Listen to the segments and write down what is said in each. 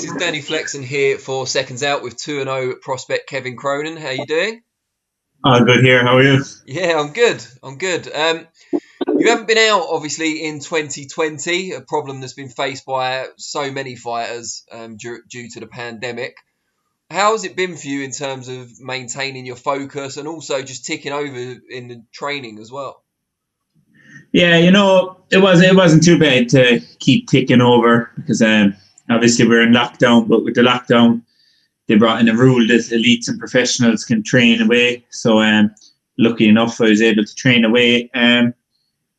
This is Danny Flexen here for Seconds Out with 2-0 prospect Kevin Cronin. How you doing? All good here. How are you? Yeah, I'm good. You haven't been out, obviously, in 2020, a problem that's been faced by so many fighters due to the pandemic. How has it been for you in terms of maintaining your focus and also just ticking over in the training as well? Yeah, it wasn't too bad to keep ticking over because obviously we're in lockdown, but with the lockdown, they brought in a rule that elites and professionals can train away. So lucky enough, I was able to train away.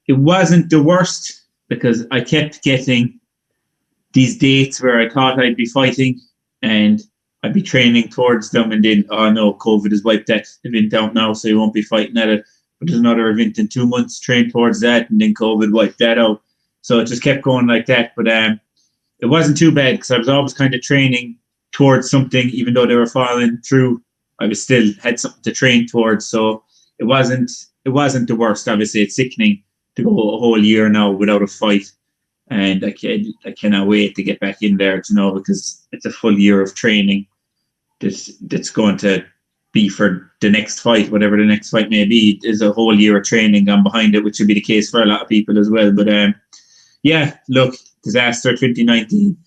It wasn't the worst because I kept getting these dates where I thought I'd be fighting and I'd be training towards them, and then, oh no, COVID has wiped that event out now, so you won't be fighting at it. But there's another event in 2 months, train towards that, and then COVID wiped that out. So it just kept going like that. But it wasn't too bad because I was always kind of training towards something, even though they were falling through. I was still had something to train towards. So it wasn't the worst. Obviously, it's sickening to go a whole year now without a fight. And I cannot wait to get back in there, because it's a full year of training that's going to be for the next fight, whatever the next fight may be. Is a whole year of training on behind it, which would be the case for a lot of people as well. But yeah, look, disaster 2019.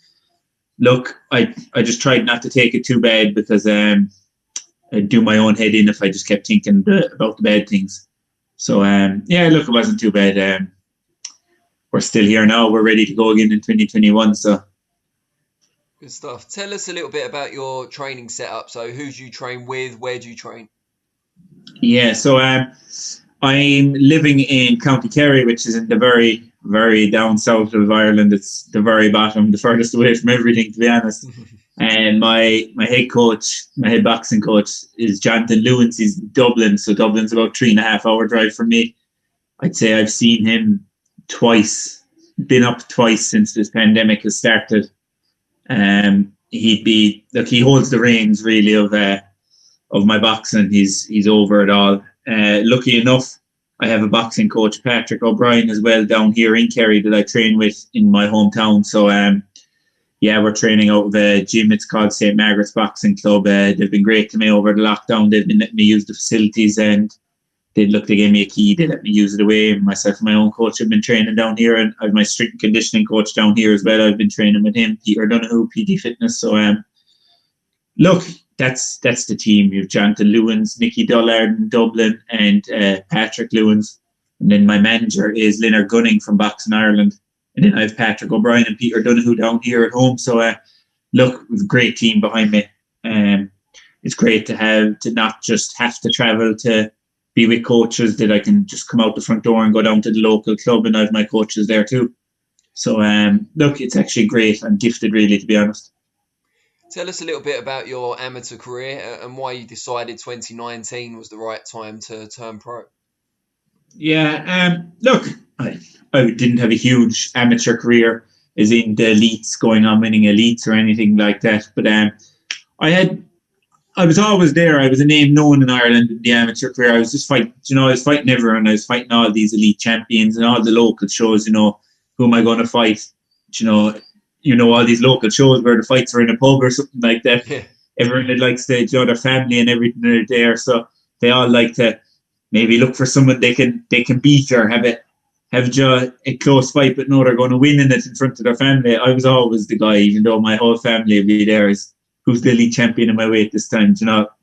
Look, I just tried not to take it too bad because I'd do my own head in if I just kept thinking about the bad things. So yeah, look, it wasn't too bad. We're still here now. We're ready to go again in 2021. So Good stuff. Tell us a little bit about your training setup. So who do you train with? Where do you train? yeah, so I'm living in County Kerry, which is in the very, very down south of Ireland. It's the very bottom, the furthest away from everything, to be honest. And my head coach, my head boxing coach, is Jonathan Lewins. He's in Dublin, so Dublin's about 3.5 hour drive from me. I'd say I've seen him twice, been up twice since this pandemic has started. He holds the reins really of my boxing. He's over it all. Lucky enough, I have a boxing coach, Patrick O'Brien, as well down here in Kerry that I train with in my hometown. So yeah, we're training out of a gym. It's called St. Margaret's Boxing Club. They've been great to me over the lockdown. They've been letting me use the facilities, and they gave me a key. They let me use it away. Myself and my own coach have been training down here, and I have my strength and conditioning coach down here as well. I've been training with him, Peter Donoghue, PD Fitness. So look, that's the team. You've Jonathan Lewins, Nicky Dullard in Dublin, and Patrick Lewins. And then my manager is Leonard Gunning from Boxing Ireland. And then I have Patrick O'Brien and Peter Donoghue down here at home. So look, we've a great team behind me. It's great to not just have to travel to be with coaches, that I can just come out the front door and go down to the local club, and I have my coaches there too. So look, it's actually great. I'm gifted, really, to be honest. Tell us a little bit about your amateur career and why you decided 2019 was the right time to turn pro. Yeah, look, I didn't have a huge amateur career as in the elites, going on winning elites or anything like that. But I was always there. I was a name known in Ireland in the amateur career. I was just fighting, I was fighting everyone. I was fighting all these elite champions and all the local shows, who am I going to fight? All these local shows where the fights are in a pub or something like that. Yeah. Everyone that likes their family and everything are there. So they all like to maybe look for someone they can beat or have a close fight, but know they're going to win in it in front of their family. I was always the guy, even though my whole family would be there, is who's the elite champion in my weight this time?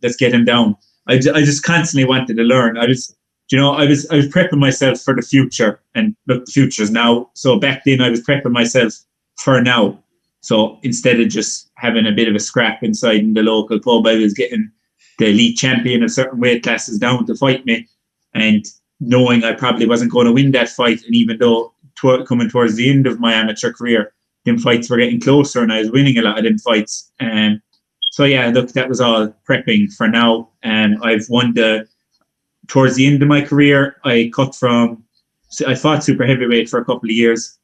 Let's get him down. I just constantly wanted to learn. I was prepping myself for the future, and look, the future's now. So back then I was prepping myself for now. So instead of just having a bit of a scrap inside in the local pub, I was getting the elite champion of certain weight classes down to fight me, and knowing I probably wasn't going to win that fight. And even though coming towards the end of my amateur career, them fights were getting closer and I was winning a lot of them fights. So yeah, look, that was all prepping for now. I've won towards the end of my career, I fought super heavyweight for a couple of years.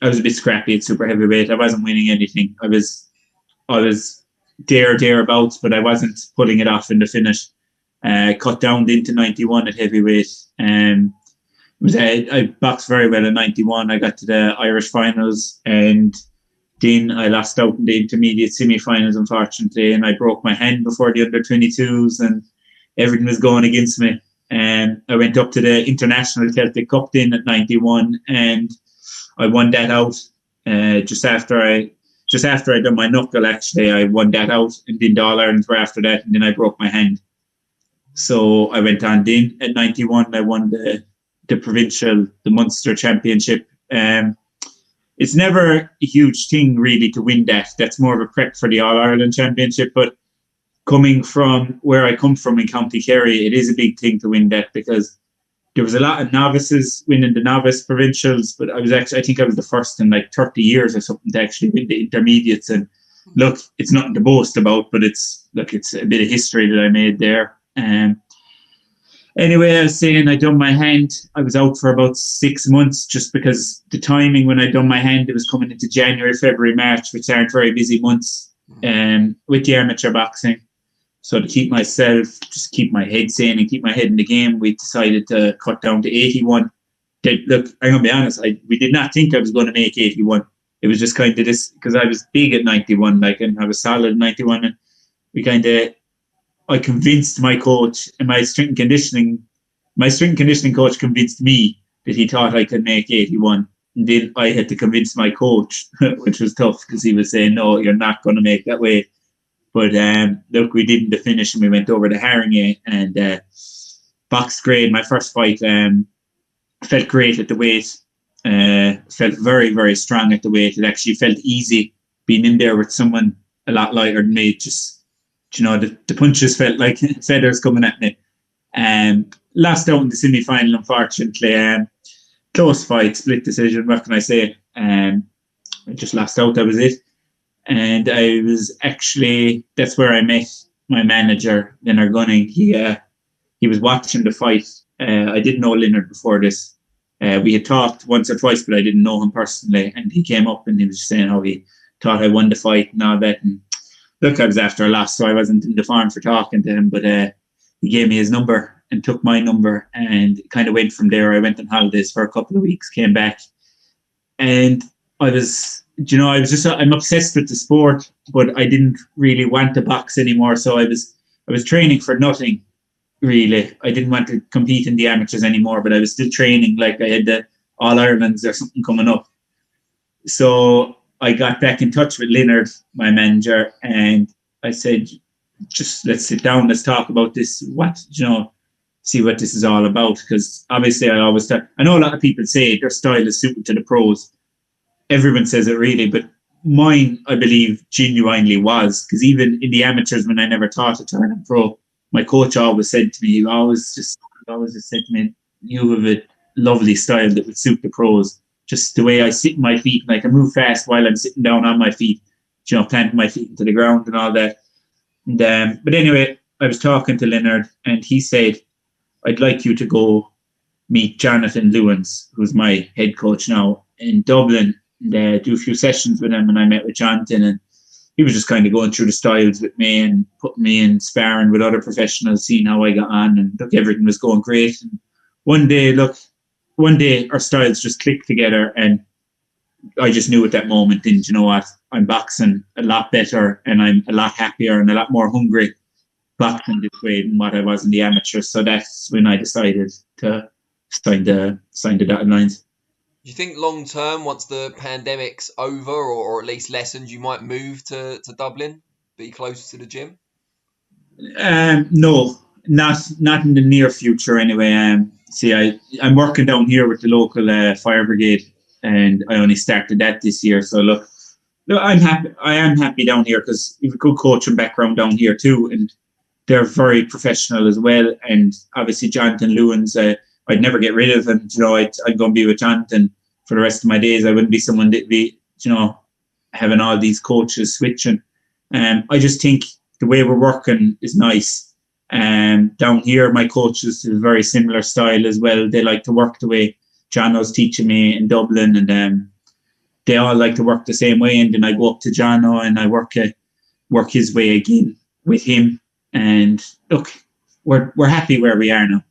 I was a bit scrappy at super heavyweight. I wasn't winning anything. I was thereabouts, but I wasn't pulling it off in the finish. Cut down into 91 at heavyweight. I boxed very well in 91. I got to the Irish finals, and Then I lost out in the intermediate semi-finals, unfortunately, and I broke my hand before the under-22s, and everything was going against me. And I went up to the International Celtic Cup then at 91, and I won that out just after I done my knuckle. Actually, I won that out, and then the All-Irelands were after that, and then I broke my hand. So I went on then at 91. I won the provincial, the Munster Championship. It's never a huge thing really to win that. That's more of a prep for the All-Ireland Championship. But coming from where I come from in County Kerry, it is a big thing to win that, because there was a lot of novices winning the novice provincials, but I think I was the first in like 30 years or something to actually win the intermediates. And look, it's nothing to boast about, but it's a bit of history that I made there. Anyway, I was saying I done my hand. I was out for about 6 months just because the timing when I done my hand, it was coming into January, February, March, which aren't very busy months with the amateur boxing. So to keep my head sane and keep my head in the game, we decided to cut down to 81. Look, I'm going to be honest, we did not think I was going to make 81. It was just kind of this, because I was big at 91, and I was solid at 91, and I convinced my coach and my strength and conditioning coach convinced me that he thought I could make 81. And then I had to convince my coach, which was tough because he was saying, no, you're not going to make that weight. But look, we didn't the finish, and we went over to Haringey and boxed great. My first fight felt great at the weight. Felt very, very strong at the weight. It actually felt easy being in there with someone a lot lighter than me. Just, the punches felt like feathers coming at me. Lost out in the semi-final, unfortunately. Close fight, split decision, what can I say? I just lost out, that was it. And I was actually, that's where I met my manager, Leonard Gunning. He was watching the fight. I didn't know Leonard before this. We had talked once or twice, but I didn't know him personally. And he came up and he was saying how he thought I won the fight and all that. And look, I was after a loss, so I wasn't in the farm for talking to him, but he gave me his number and took my number, and kind of went from there. I went on holidays for a couple of weeks, came back, and I'm obsessed with the sport, but I didn't really want to box anymore. So I was training for nothing, really. I didn't want to compete in the amateurs anymore, but I was still training, like I had the All-Irelands or something coming up. So I got back in touch with Leonard, my manager, and I said, just let's sit down, let's talk about this, see what this is all about. Because obviously I know a lot of people say their style is suited to the pros. Everyone says it really, but mine, I believe, genuinely was. Because even in the amateurs, when I never thought of turning pro, my coach always said to me, he always just said to me, you have a lovely style that would suit the pros. Just the way I sit in my feet, and I can move fast while I'm sitting down on my feet, planting my feet into the ground and all that. And, but anyway, I was talking to Leonard, and he said, I'd like you to go meet Jonathan Lewins, who's my head coach now, in Dublin, and do a few sessions with him. And I met with Jonathan, and he was just kind of going through the styles with me and putting me in sparring with other professionals, seeing how I got on. And look, everything was going great. And one day our styles just clicked together, and I just knew at that moment, and you know what, I'm boxing a lot better, and I'm a lot happier and a lot more hungry boxing this way than what I was in the amateurs. So that's when I decided to sign the dotted lines. Do you think long term, once the pandemic's over, or at least lessened, you might move to Dublin, be closer to the gym? No, not in the near future anyway. I'm working down here with the local fire brigade, and I only started that this year. So look, I'm happy. I am happy down here because we have a good coaching background down here too, and they're very professional as well. And obviously Jonathan Lewins, I'd never get rid of him. I'd go and be with Jonathan for the rest of my days. I wouldn't be someone that be, having all these coaches switching. I just think the way we're working is nice. Down here, my coaches have a very similar style as well. They like to work the way Jono's teaching me in Dublin, and they all like to work the same way. And then I go up to Jono and I work his way again with him. And look, we're happy where we are now.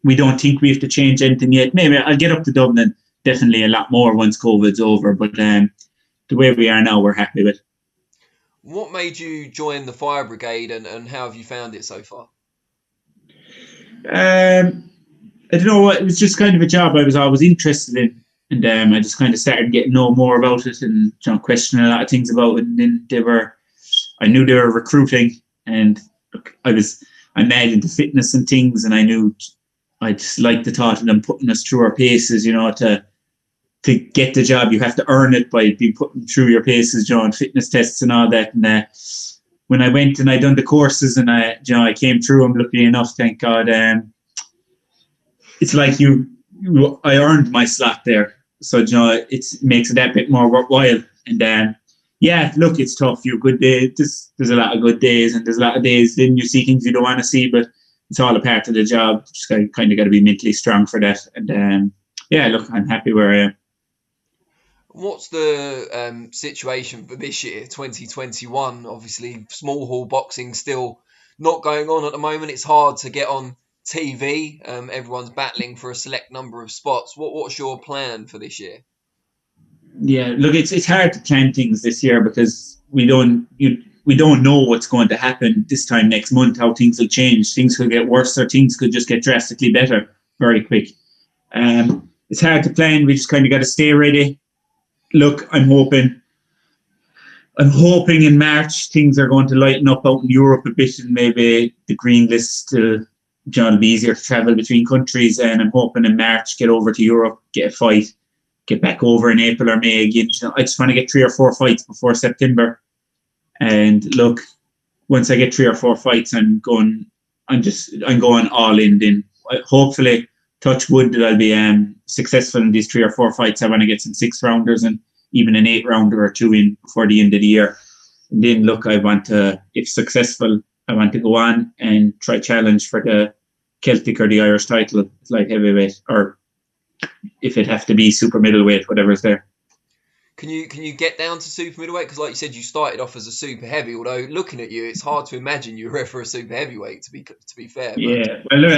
We don't think we have to change anything yet. Maybe I'll get up to Dublin definitely a lot more once COVID's over. But the way we are now, we're happy with. What made you join the fire brigade, and how have you found it so far? I don't know. It was just kind of a job I was always interested in, and I just kind of started getting to know more about it and questioning a lot of things about it. And then I knew they were recruiting, and look, I'm mad into fitness and things, and I just liked the thought of them putting us through our paces. To get the job, you have to earn it by being put through your paces, and fitness tests and all that. And when I went and I done the courses and I came through them, luckily enough, thank God. It's like I earned my slot there, so it makes it that bit more worthwhile. And yeah, look, it's tough. You good days. There's a lot of good days, and there's a lot of days then you see things you don't want to see, but it's all a part of the job. Just kind of got to be mentally strong for that. And yeah, look, I'm happy where I am. What's the situation for this year, 2021? Obviously, small hall boxing still not going on at the moment. It's hard to get on TV. Everyone's battling for a select number of spots. What's your plan for this year? Yeah, look, it's hard to plan things this year because we don't know what's going to happen this time next month. How things will change. Things could get worse, or things could just get drastically better very quick. It's hard to plan. We just kind of got to stay ready. Look, I'm hoping in March things are going to lighten up out in Europe a bit, and maybe the green list it'll be easier to travel between countries. And I'm hoping in March get over to Europe, get a fight, get back over in April or May again. I just want to get 3 or 4 fights before September. And look, once I get 3 or 4 fights, I'm going all in. Then hopefully, touch wood, that I'll be successful in these 3 or 4 fights. I want to get some 6-rounders and even an 8-rounder or 2 in before the end of the year. And then look, if successful, I want to go on and try challenge for the Celtic or the Irish title, like heavyweight, or if it have to be super middleweight, whatever's there. Can you get down to super middleweight? Because like you said, you started off as a super heavy. Although looking at you, it's hard to imagine you were ever a super heavyweight. To be fair. Yeah, well, look,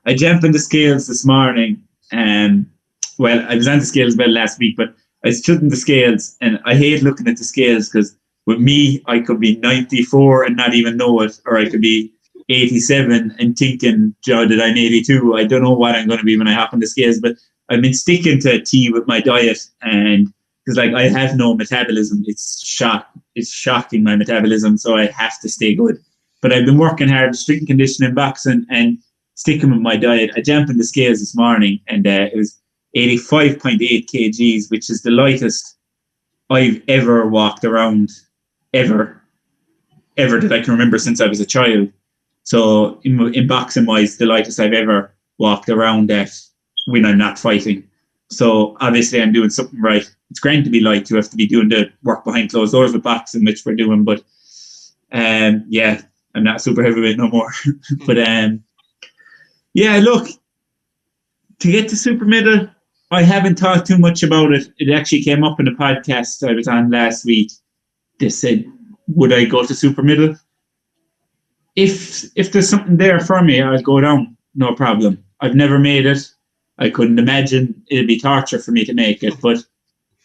I jumped on the scales this morning. Well, I was on the scales last week, but I stood in the scales, and I hate looking at the scales because with me, I could be 94 and not even know it, or I could be 87 and thinking, that I'm 82. I don't know what I'm going to be when I hop on the scales, but I've been sticking to tea with my diet, and because I have no metabolism. It's shocking, my metabolism, so I have to stay good. But I've been working hard, strength conditioning, boxing, and sticking with my diet. I jumped on the scales this morning, and it was 85.8 kgs, which is the lightest I've ever walked around, ever that I can remember since I was a child. So in boxing wise, the lightest I've ever walked around at when I'm not fighting. So obviously I'm doing something right. It's great to be light. You have to be doing the work behind closed doors with boxing, which we're doing. But yeah, I'm not super heavyweight no more. But yeah, look, to get to super middle, I haven't thought too much about it. It actually came up in a podcast I was on last week. They said, would I go to super middle? If there's something there for me, I'll go down. No problem. I've never made it. I couldn't imagine it'd be torture for me to make it. But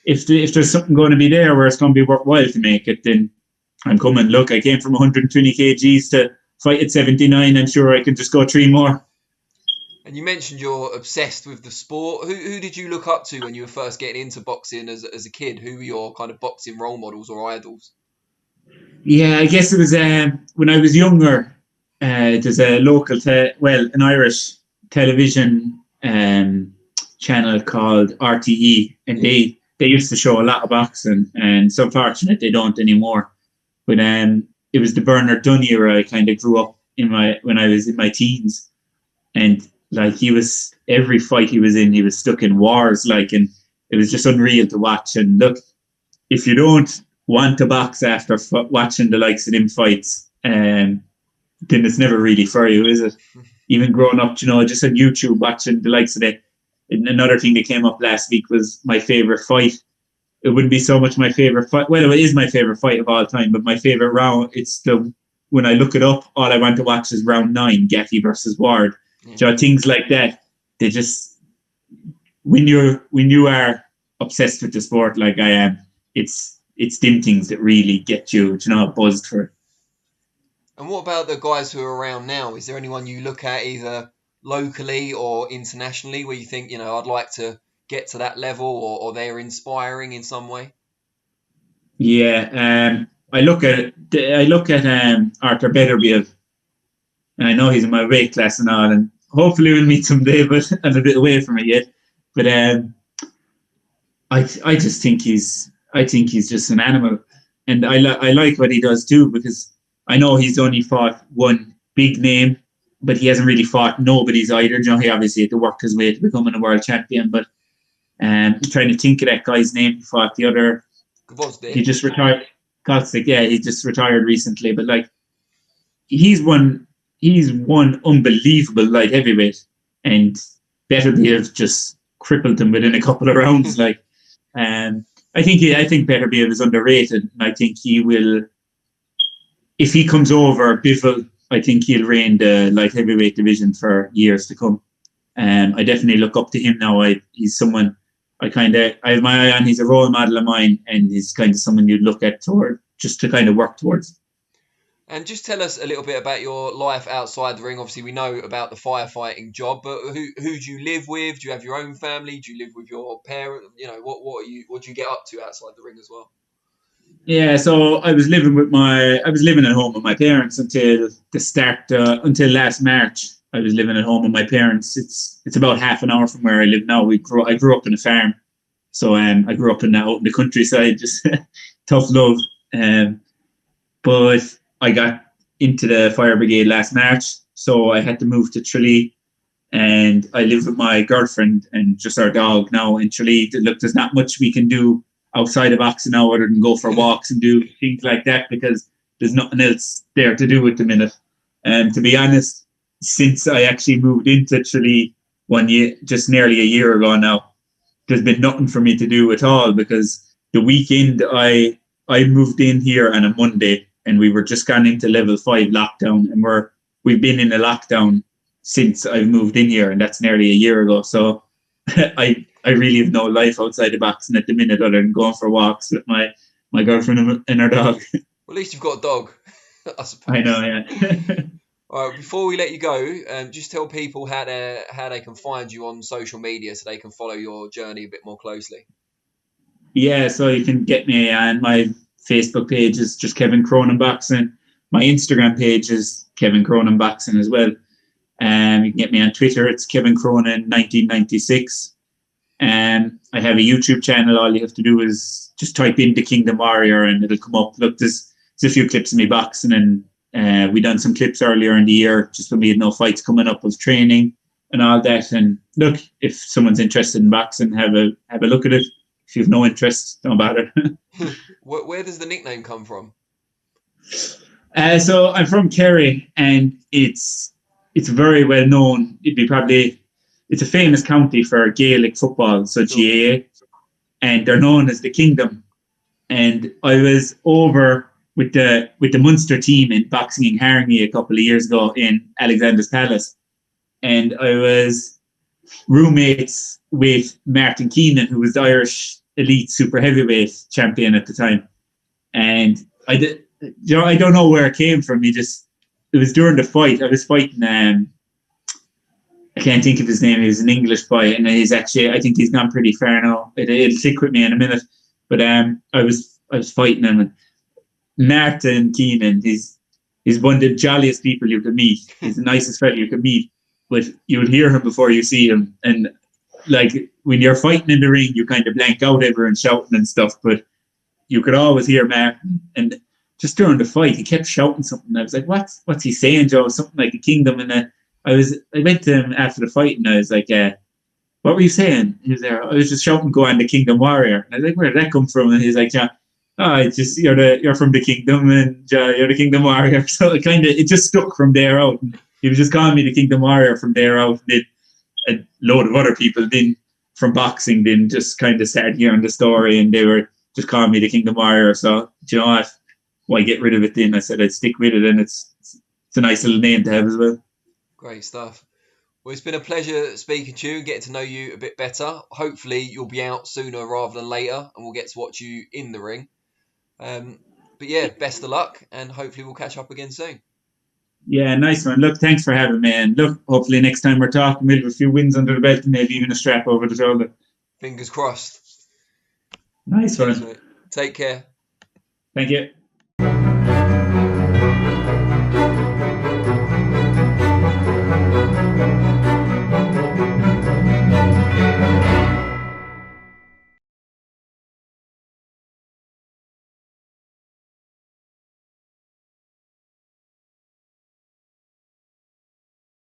if there's something going to be there where it's going to be worthwhile to make it, then I'm coming. Look, I came from 120 kgs to fight at 79. I'm sure I can just go 3 more. And you mentioned you're obsessed with the sport. Who did you look up to when you were first getting into boxing as a kid? Who were your kind of boxing role models or idols? Yeah, I guess it was when I was younger. There's a local, an Irish television channel called RTE, and they used to show a lot of boxing, and it's unfortunate they don't anymore. But it was the Bernard Dunn era. I kind of grew up when I was in my teens, and he was, every fight he was in, he was stuck in wars, and it was just unreal to watch. And look, if you don't want to box after watching the likes of them fights, then it's never really for you, is it? Even growing up, just on YouTube watching the likes of it. And another thing that came up last week was my favorite fight. It wouldn't be so much my favorite fight. Well, it is my favorite fight of all time, but my favorite round, when I look it up, all I want to watch is round 9, Gaffey versus Ward. Things like that, they just, when you are obsessed with the sport like I am, it's them things that really get you, buzzed for it. And what about the guys who are around now? Is there anyone you look at either locally or internationally where you think, I'd like to get to that level, or they're inspiring in some way? Yeah, I look at Artur Beterbiev, and I know he's in my weight class and all, and hopefully we'll meet someday, but I'm a bit away from it yet. But I just think he's just an animal, and I like what he does too, because I know he's only fought one big name, but he hasn't really fought nobody's either. He obviously had to work his way to becoming a world champion, but trying to think of that guy's name. He fought the other. He just retired. Kostic, yeah, he just retired recently, but like he's one unbelievable light heavyweight, and Beterbiev just crippled him within a couple of rounds. Like, I think Beterbiev is underrated, and I think he will, if he comes over Bivol, I think he'll reign the light heavyweight division for years to come. I definitely look up to him now. He's someone I have my eye on. He's a role model of mine, and he's kind of someone you'd look at toward, just to kind of work towards. And just tell us a little bit about your life outside the ring. Obviously, we know about the firefighting job, but who do you live with? Do you have your own family? Do you live with your parents? What do you get up to outside the ring as well? Yeah, so I was living at home with my parents until last March. I was living at home with my parents. It's about half an hour from where I live now. I grew up in a farm, so I grew up out in the countryside, just tough love. But I got into the fire brigade last March, so I had to move to Tralee, and I live with my girlfriend and just our dog now in Tralee. Look, there's not much we can do outside of boxing now other than go for walks and do things like that, because there's nothing else there to do at the minute. And to be honest, since I actually moved into Tralee 1 year, just nearly a year ago now, there's been nothing for me to do at all, because the weekend I moved in here on a Monday, and we were just gone into level 5 lockdown, and we've been in a lockdown since I moved in here, and that's nearly a year ago. So I really have no life outside of boxing at the minute other than going for walks with my girlfriend and her dog. Well, at least you've got a dog, I suppose. I know, yeah. All right, before we let you go, just tell people how they can find you on social media so they can follow your journey a bit more closely. Yeah, so you can get me on my Facebook page is just Kevin Cronin Boxing. My Instagram page is Kevin Cronin Boxing as well. You can get me on Twitter. It's Kevin Cronin 1996. I have a YouTube channel. All you have to do is just type in The Kingdom Warrior and it'll come up. Look, there's a few clips of me boxing, and we done some clips earlier in the year just when we had no fights coming up of training and all that. And look, if someone's interested in boxing, have a look at it. If you've no interest, don't bother. Where does the nickname come from? So I'm from Kerry, and it's very well known. It's a famous county for Gaelic football, so GAA, and they're known as the Kingdom. And I was over with the Munster team in boxing in Harney a couple of years ago in Alexander's Palace, and I was roommates with Martin Keenan, who was the Irish elite super heavyweight champion at the time. And I don't know where it came from. It was during the fight. I was fighting, I can't think of his name. He was an English boy, and I think he's gone pretty far now. It'll stick with me in a minute. But I was fighting him, and Martin Keenan, he's one of the jolliest people you could meet. He's the nicest fella you could meet. But you'll hear him before you see him. And like when you're fighting in the ring, you kind of blank out everyone shouting and stuff. But you could always hear Martin. And just during the fight, he kept shouting something. I was like, what's he saying, Joe? Something like the Kingdom. And I went to him after the fight, and I was like, what were you saying? He was there. I was just shouting, go on, the Kingdom Warrior. And I was like, where did that come from? And he's like, yeah, it's just you're from the Kingdom, and you're the Kingdom Warrior. So it just stuck from there out. And he was just calling me the Kingdom Warrior from there out. And a load of other people from boxing just kind of started hearing the story, and they were just calling me the Kingdom Warrior. So do you know what? Why get rid of it then? I said I'd stick with it, and it's a nice little name to have as well. Great stuff. Well, it's been a pleasure speaking to you and getting to know you a bit better. Hopefully, you'll be out sooner rather than later, and we'll get to watch you in the ring. But yeah, best of luck, and hopefully we'll catch up again soon. Yeah, nice one. Look, thanks for having me. And look, hopefully next time we're talking, we'll have a few wins under the belt and maybe even a strap over the shoulder. Fingers crossed. Nice one. Take care. Thank you.